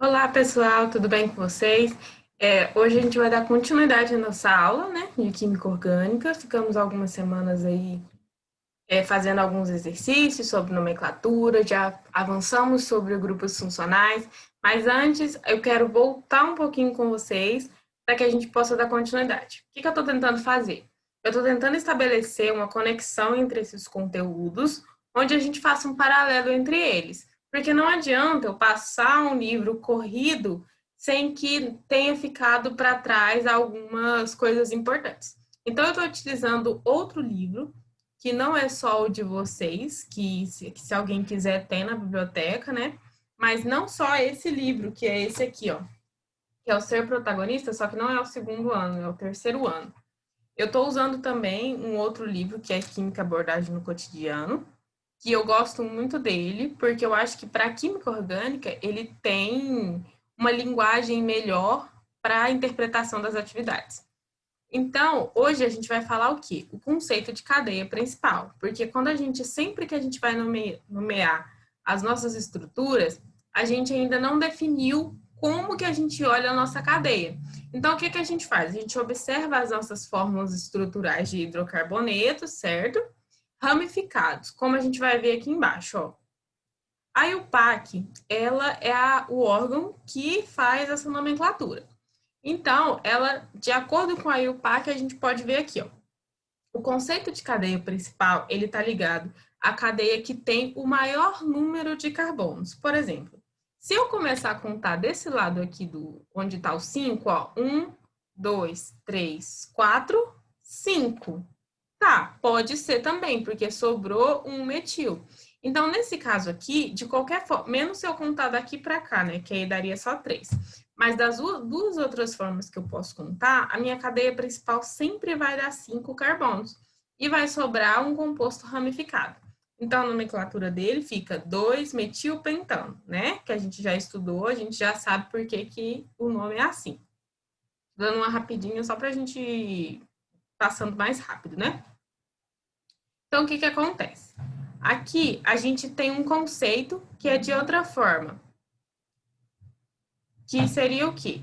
Olá, pessoal, tudo bem com vocês? Hoje a gente vai dar continuidade à nossa aula, né, de Química Orgânica. Ficamos algumas semanas aí fazendo alguns exercícios sobre nomenclatura, já avançamos sobre grupos funcionais, mas antes eu quero voltar um pouquinho com vocês para que a gente possa dar continuidade. O que que eu estou tentando fazer? Eu estou tentando estabelecer uma conexão entre esses conteúdos, onde a gente faça um paralelo entre eles. Porque não adianta eu passar um livro corrido sem que tenha ficado para trás algumas coisas importantes. Então, eu estou utilizando outro livro que não é só o de vocês, que se alguém quiser tem na biblioteca, né? Mas não só esse livro, que é esse aqui, ó, que é o Ser Protagonista, só que não é o segundo ano, é o terceiro ano. Eu estou usando também um outro livro, que é Química Abordagem no Cotidiano, que eu gosto muito dele, porque eu acho que para a química orgânica ele tem uma linguagem melhor para a interpretação das atividades. Então, hoje a gente vai falar o quê? O conceito de cadeia principal. Porque quando sempre que a gente vai nomear as nossas estruturas, a gente ainda não definiu como que a gente olha a nossa cadeia. Então, o que que a gente faz? A gente observa as nossas fórmulas estruturais de hidrocarbonetos, certo? Ramificados, como a gente vai ver aqui embaixo, ó. A IUPAC, ela é o órgão que faz essa nomenclatura. Então, ela, de acordo com a IUPAC, a gente pode ver aqui, ó. O conceito de cadeia principal, ele está ligado à cadeia que tem o maior número de carbonos. Por exemplo, se eu começar a contar desse lado aqui onde está o 5, ó, 1, 2, 3, 4, 5. Tá, pode ser também, porque sobrou um metil. Então, nesse caso aqui, de qualquer forma, menos se eu contar daqui para cá, né, que aí daria só 3. Mas das duas outras formas que eu posso contar, a minha cadeia principal sempre vai dar 5 carbonos. E vai sobrar um composto ramificado. Então, a nomenclatura dele fica 2-metilpentano, né? Que a gente já estudou, a gente já sabe por que o nome é assim. Dando uma rapidinha só para a gente ir passando mais rápido, né? Então, o que que acontece? Aqui, a gente tem um conceito que é de outra forma. Que seria o quê?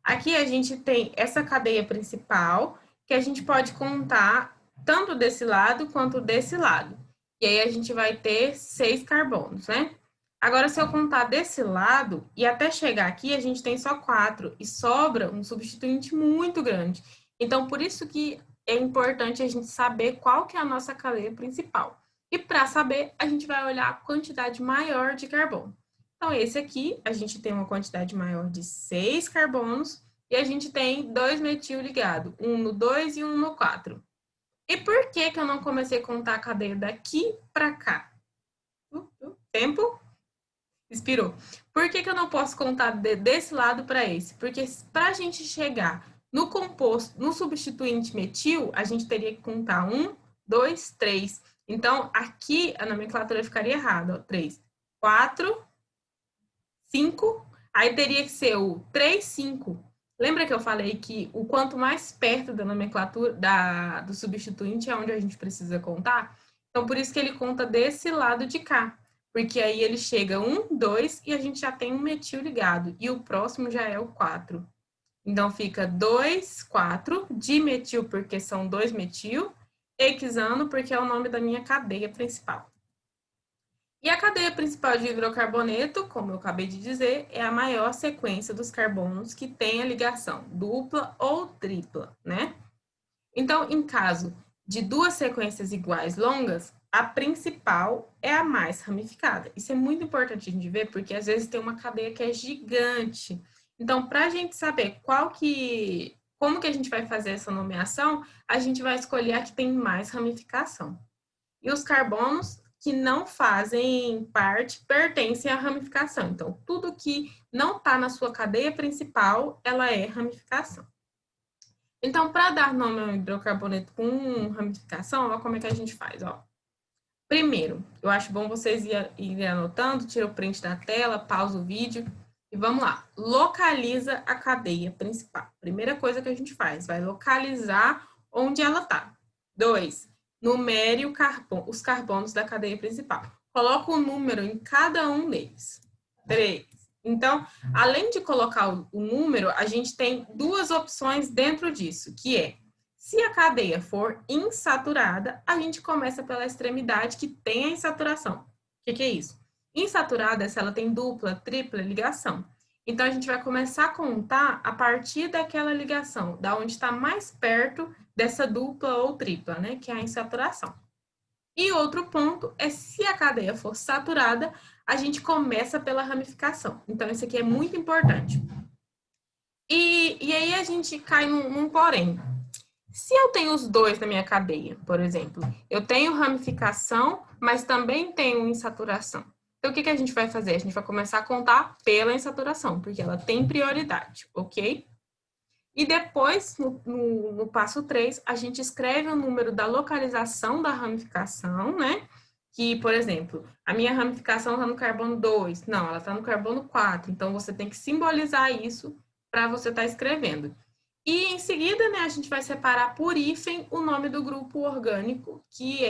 Aqui a gente tem essa cadeia principal, que a gente pode contar tanto desse lado quanto desse lado. E aí a gente vai ter 6 carbonos, né? Agora, se eu contar desse lado, e até chegar aqui, a gente tem só 4, e sobra um substituinte muito grande. Então, por isso que é importante a gente saber qual que é a nossa cadeia principal. E para saber, a gente vai olhar a quantidade maior de carbono. Então, esse aqui, a gente tem uma quantidade maior de 6 carbonos, e a gente tem 2 metil ligado, um no 2 e um no 4. E por que que eu não comecei a contar a cadeia daqui para cá? Tempo? Expirou. Por que que eu não posso contar desse lado para esse? Porque para a gente chegar no composto, no substituinte metil, a gente teria que contar 1, 2, 3. Então, aqui a nomenclatura ficaria errada. 3, 4, 5. Aí teria que ser o 3, 5. Lembra que eu falei que o quanto mais perto da nomenclatura do substituinte é onde a gente precisa contar? Então, por isso que ele conta desse lado de cá. Porque aí ele chega 1, 2 e a gente já tem um metil ligado. E o próximo já é o 4. Então, fica 2, 4, dimetil, porque são 2 metil, hexano, porque é o nome da minha cadeia principal. E a cadeia principal de hidrocarboneto, como eu acabei de dizer, é a maior sequência dos carbonos que tem a ligação dupla ou tripla, né? Então, em caso de duas sequências iguais longas, a principal é a mais ramificada. Isso é muito importante a gente ver, porque às vezes tem uma cadeia que é gigante. Então, para a gente saber como que a gente vai fazer essa nomeação, a gente vai escolher a que tem mais ramificação. E os carbonos que não fazem parte pertencem à ramificação. Então, tudo que não está na sua cadeia principal, ela é ramificação. Então, para dar nome ao hidrocarboneto com ramificação, olha como é que a gente faz, ó. Primeiro, eu acho bom vocês irem anotando, tira o print da tela, pausa o vídeo e vamos lá. Localiza a cadeia principal. Primeira coisa que a gente faz, vai localizar onde ela está. 2, numere os carbonos da cadeia principal. Coloca o número em cada um deles. 3, Então, além de colocar o número, a gente tem duas opções dentro disso, que é, se a cadeia for insaturada, a gente começa pela extremidade que tem a insaturação. O que é isso? Insaturada é se ela tem dupla, tripla ligação. Então, a gente vai começar a contar a partir daquela ligação, da onde está mais perto dessa dupla ou tripla, né, que é a insaturação. E outro ponto é se a cadeia for saturada, a gente começa pela ramificação. Então, isso aqui é muito importante. E aí a gente cai num porém. Se eu tenho os dois na minha cadeia, por exemplo, eu tenho ramificação, mas também tenho insaturação. Então, o que a gente vai fazer? A gente vai começar a contar pela insaturação, porque ela tem prioridade, ok? E depois, no passo 3, a gente escreve o número da localização da ramificação, né? Que, por exemplo, a minha ramificação está no carbono 2. Não, ela está no carbono 4. Então, você tem que simbolizar isso para você estar escrevendo. E, em seguida, né, a gente vai separar por hífen o nome do grupo orgânico, que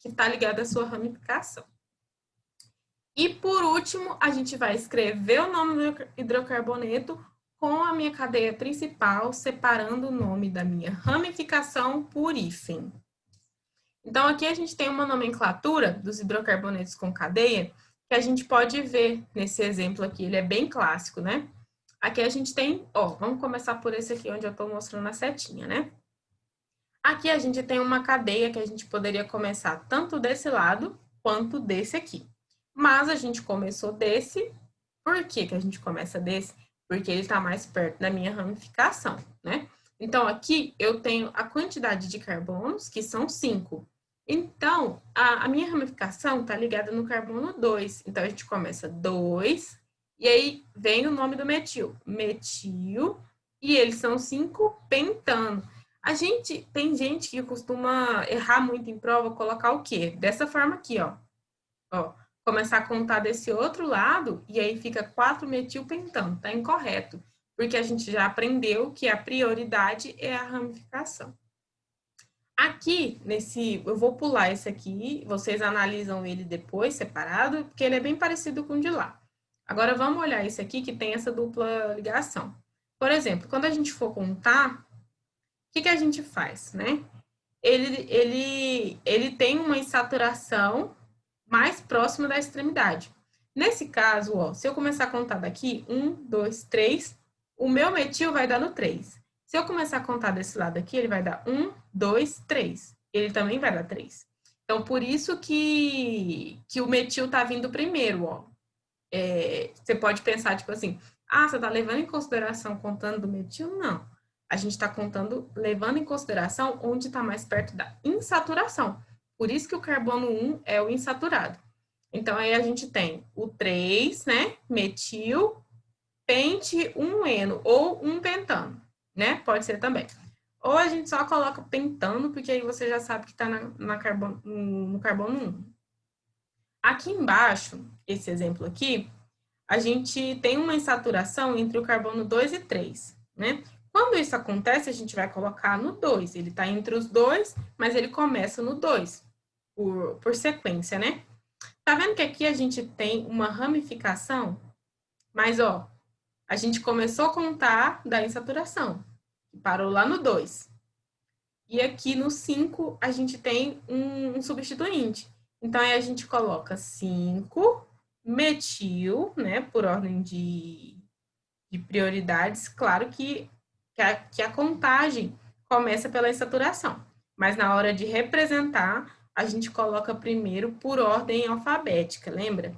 está ligado à sua ramificação. E, por último, a gente vai escrever o nome do hidrocarboneto com a minha cadeia principal, separando o nome da minha ramificação por hífen. Então, aqui a gente tem uma nomenclatura dos hidrocarbonetos com cadeia, que a gente pode ver nesse exemplo aqui, ele é bem clássico, né? Aqui a gente tem, vamos começar por esse aqui, onde eu estou mostrando a setinha, né? Aqui a gente tem uma cadeia que a gente poderia começar tanto desse lado, quanto desse aqui. Mas a gente começou desse, por que a gente começa desse? Porque ele está mais perto da minha ramificação, né? Então, aqui eu tenho a quantidade de carbonos, que são 5. Então, a minha ramificação está ligada no carbono 2. Então, a gente começa 2, e aí vem o nome do metil. Metil, e eles são 5 pentano. Tem gente que costuma errar muito em prova, colocar o quê? Dessa forma aqui, ó. Começar a contar desse outro lado, e aí fica 4-metilpentano. Tá incorreto, porque a gente já aprendeu que a prioridade é a ramificação. Aqui, eu vou pular esse aqui, vocês analisam ele depois, separado, porque ele é bem parecido com o de lá. Agora, vamos olhar esse aqui, que tem essa dupla ligação. Por exemplo, quando a gente for contar, o que a gente faz, né? Ele tem uma insaturação mais próxima da extremidade. Nesse caso, se eu começar a contar daqui, 1, 2, 3, o meu metil vai dar no 3. Se eu começar a contar desse lado aqui, ele vai dar 1, 2, 3. Ele também vai dar 3. Então, por isso que o metil tá vindo primeiro, você pode pensar, tipo assim, você tá levando em consideração contando do metil? Não. A gente está contando, levando em consideração onde está mais perto da insaturação. Por isso que o carbono 1 é o insaturado. Então, aí a gente tem o 3, né? Metil, pente, 1-eno, ou 1-pentano, né? Pode ser também. Ou a gente só coloca pentano, porque aí você já sabe que está no carbono 1. Aqui embaixo, esse exemplo aqui, a gente tem uma insaturação entre o carbono 2 e 3, né? Quando isso acontece, a gente vai colocar no 2. Ele está entre os dois, mas ele começa no 2, por sequência, né? Tá vendo que aqui a gente tem uma ramificação? Mas, a gente começou a contar da insaturação, que parou lá no 2. E aqui no 5, a gente tem um substituinte. Então, aí a gente coloca 5, metil, né, por ordem de prioridades. Claro que a contagem começa pela insaturação, mas na hora de representar, a gente coloca primeiro por ordem alfabética, lembra?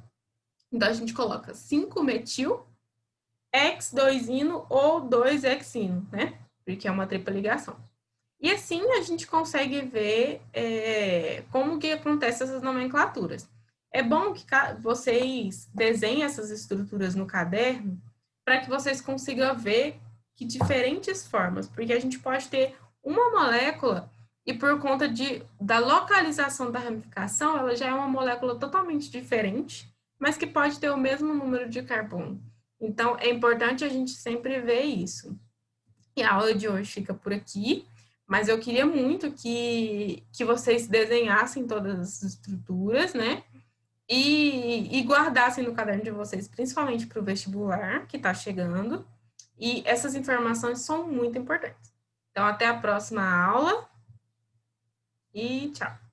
Então, a gente coloca 5-metil, X2-ino ou 2-hexino, né? Porque é uma tripla ligação. E assim a gente consegue ver como que acontecem essas nomenclaturas. É bom que vocês desenhem essas estruturas no caderno para que vocês consigam ver que diferentes formas, porque a gente pode ter uma molécula e por conta da localização da ramificação, ela já é uma molécula totalmente diferente, mas que pode ter o mesmo número de carbono. Então, é importante a gente sempre ver isso. E a aula de hoje fica por aqui, mas eu queria muito que vocês desenhassem todas as estruturas, né? e guardassem no caderno de vocês, principalmente para o vestibular que está chegando. E essas informações são muito importantes. Então, até a próxima aula e tchau!